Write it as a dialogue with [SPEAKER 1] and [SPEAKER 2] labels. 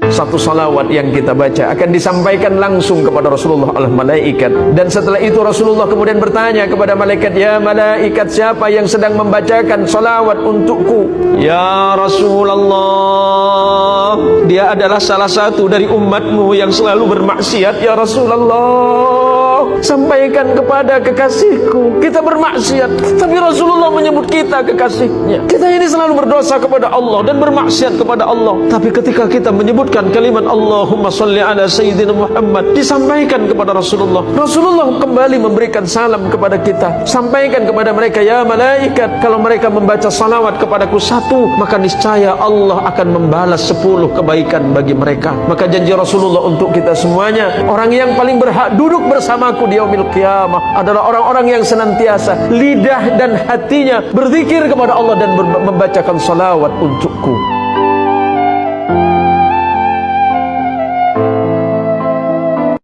[SPEAKER 1] Satu salawat yang kita baca akan disampaikan langsung kepada Rasulullah oleh malaikat. Dan setelah itu Rasulullah kemudian bertanya kepada malaikat, "Ya malaikat, siapa yang sedang membacakan salawat untukku?" "Ya Rasulullah, dia adalah salah satu dari umatmu yang selalu bermaksiat, ya Rasulullah. Sampaikan kepada kekasihku, kita bermaksiat, tapi Rasulullah menyebut kita kekasihnya. Kita ini selalu berdosa kepada Allah dan bermaksiat kepada Allah, tapi ketika kita menyebutkan kalimat Allahumma salli ala Sayyidina Muhammad, disampaikan kepada Rasulullah. Rasulullah kembali memberikan salam kepada kita. Sampaikan kepada mereka, ya malaikat, kalau mereka membaca salawat kepadaku satu, maka niscaya Allah akan membalas 10 kebaikan bagi mereka." Maka janji Rasulullah untuk kita semuanya, orang yang paling berhak duduk bersamaku di yaumil qiyamah adalah orang-orang yang senantiasa lidah dan hatinya berzikir kepada Allah dan membacakan salawat untukku.